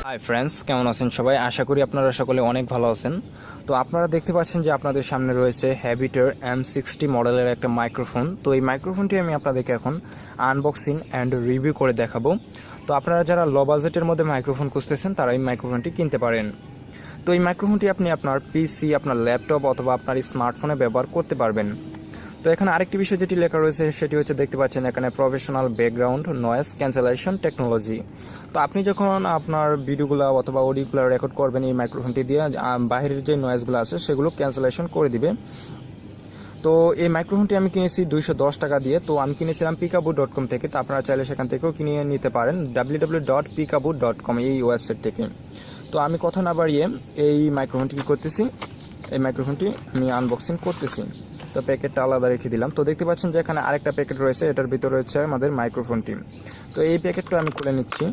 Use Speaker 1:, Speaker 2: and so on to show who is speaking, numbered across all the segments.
Speaker 1: Hi friends, কেমন আছেন সবাই? আশা করি আপনারা সকলে অনেক ভালো আছেন। তো আপনারা দেখতে পাচ্ছেন যে আপনাদের সামনে রয়েছে হ্যাভিটের M60 মডেলের একটা মাইক্রোফোন। তো এই মাইক্রোফোনটি আমি আপনাদেরকে এখন আনবক্সিং অ্যান্ড রিভিউ করে দেখাবো। তো আপনারা যারা লো বাজেটের মধ্যে মাইক্রোফোন খুঁজতেছেন তারা এই মাইক্রোফোনটি কিনতে পারেন। তো এই মাইক্রোফোনটি আপনি আপনার পিসি, আপনার ল্যাপটপ অথবা আপনার স্মার্টফোনে ব্যবহার করতে পারবেন। তো এখানে আরেকটি বিষয় যেটি লেখা রয়েছে সেটি হচ্ছে, দেখতে পাচ্ছেন এখানে professional background noise cancellation technology. তো আপনি যখন আপনার ভিডিওগুলো অথবা অডিওগুলো রেকর্ড করবেন এই মাইক্রোফোনটি দিয়ে, বাইরের যে নয়েজগুলো আছে সেগুলো ক্যান্সেলেশন করে দিবে। তো এই মাইক্রোফোনটি আমি কিনেছি 210 টাকা দিয়ে। তো আমি কিনেছিলাম peekaboo.com থেকে। তো আপনারা চাইলে সেখান থেকেও কিনে নিতে পারেন www.peekaboo.com এই ওয়েবসাইট থেকে। তো আমি কথা না বাড়িয়ে এই মাইক্রোফোনটি কী করতেছি, এই মাইক্রোফোনটি আমি আনবক্সিং করতেছি। তো প্যাকেটটা আলাদা রেখে দিলাম। তো দেখতে পাচ্ছেন যে এখানে আরেকটা প্যাকেট রয়েছে, এটার ভিতরে রয়েছে আমাদের মাইক্রোফোনটি। তো এই প্যাকেটটা আমি খুলে নিচ্ছি।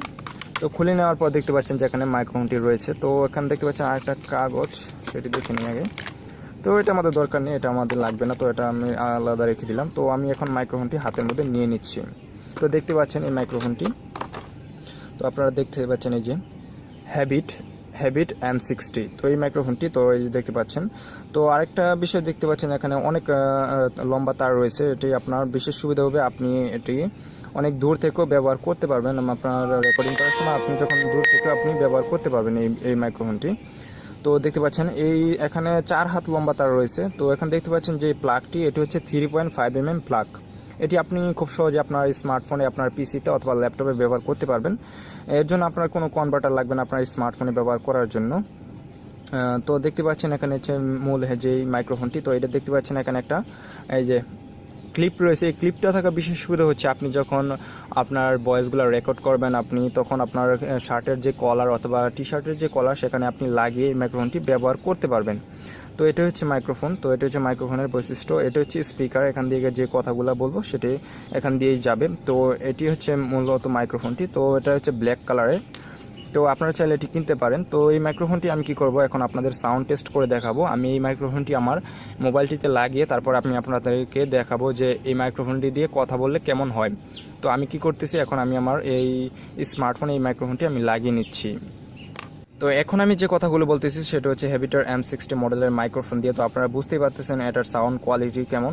Speaker 1: তো খুলে নেওয়ার পর দেখতে পাচ্ছেন যে এখানে মাইক্রোফোনটি রয়েছে। তো এখানে দেখতে পাচ্ছেন আরেকটা কাগজ, সেটি দেখে নিই আগে। তো এটা আমাদের দরকার নেই, এটা আমাদের লাগবে না, তো এটা আমি আলাদা রেখে দিলাম। তো আমি এখন মাইক্রোফোনটি হাতের মধ্যে নিয়ে নিচ্ছি। তো দেখতে পাচ্ছেন এই মাইক্রোফোনটি, তো আপনারা দেখতে পাচ্ছেন এই যে হ্যাভিট M60। তো এই মাইক্রোফোনটি, তো এই যে দেখতে পাচ্ছেন। তো আরেকটা বিষয় দেখতে পাচ্ছেন এখানে অনেক লম্বা তার রয়েছে। এটি আপনার বিশেষ সুবিধা হবে, আপনি এটি অনেক দূর থেকেও ব্যবহার করতে পারবেন। আপনার রেকর্ডিং করার সময় আপনি যখন দূর থেকে আপনি ব্যবহার করতে পারবেন এই মাইক্রোফোনটি। তো দেখতে পাচ্ছেন এই এখানে 4 হাত লম্বা তার রয়েছে। তো এখানে দেখতে পাচ্ছেন যে প্লাগটি, এটি হচ্ছে 3.5 mm প্লাগ। এটি আপনি খুব সহজে আপনার স্মার্টফোনে, আপনার পিসিতে অথবা ল্যাপটপে ব্যবহার করতে পারবেন। এর জন্য আপনার কোনো কনভার্টার লাগবে না আপনার স্মার্টফোনে ব্যবহার করার জন্য। তো দেখতে পাচ্ছেন এখানে হচ্ছে মূল যেই মাইক্রোফোনটি। তো এটা দেখতে পাচ্ছেন এখানে একটা এই যে ক্লিপ রয়েছে। এই ক্লিপটা থাকা বিশেষ সুবিধা হচ্ছে, আপনি যখন আপনার ভয়েসগুলো রেকর্ড করবেন আপনি তখন আপনার শার্টের যে কলার অথবা টি শার্টের যে কলার সেখানে আপনি লাগিয়ে এই মাইক্রোফোনটি ব্যবহার করতে পারবেন। তো এটা হচ্ছে মাইক্রোফোন। তো এটা হচ্ছে মাইক্রোফোনের বৈশিষ্ট্য। এটা হচ্ছে স্পিকার, এখান দিয়ে যে কথাগুলো বলবো সেটি এখান দিয়েই যাবে। তো এটি হচ্ছে মূলত মাইক্রোফোনটি। তো এটা হচ্ছে ব্ল্যাক কালারের। তো আপনারা চাইলে এটি কিনতে পারেন। তো এই মাইক্রোফোনটি আমি কি করব, এখন আপনাদের সাউন্ড টেস্ট করে দেখাবো। আমি এই মাইক্রোফোনটি আমার মোবাইলটিতে লাগিয়ে তারপর আমি আপনাদেরকে দেখাবো যে এই মাইক্রোফোনটি দিয়ে কথা বললে কেমন হয়। তো আমি কি করতেছি, এখন আমি আমার এই স্মার্টফোনে এই মাইক্রোফোনটি আমি লাগিয়ে নিচ্ছি। তো এখন আমি যে কথাগুলো বলতেছি সেটা হচ্ছে হ্যাভিটের M60 মডেলের মাইক্রোফোন দিয়ে। তো আপনারা বুঝতেই পারতেছেন এটার সাউন্ড কোয়ালিটি কেমন।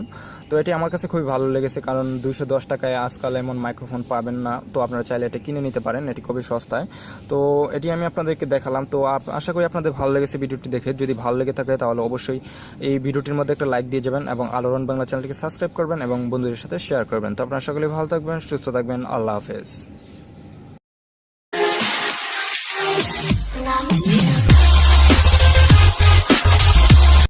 Speaker 1: তো এটি আমার কাছে খুবই ভালো লেগেছে, কারণ 210 টাকায় আজকাল এমন মাইক্রোফোন পাবেন না। তো আপনারা চাইলে এটা কিনে নিতে পারেন, এটি খুবই সস্তায়। তো এটি আমি আপনাদেরকে দেখালাম। তো আশা করি আপনাদের ভালো লেগেছে ভিডিওটি দেখে। যদি ভালো লেগে থাকে তাহলে অবশ্যই এই ভিডিওটির মধ্যে একটা লাইক দিয়ে যাবেন এবং আলোড়ন বাংলা চ্যানেলটিকে সাবস্ক্রাইব করবেন এবং বন্ধুদের সাথে শেয়ার করবেন। তো আপনারা সকলে ভালো থাকবেন, সুস্থ থাকবেন। আল্লাহ হাফেজ।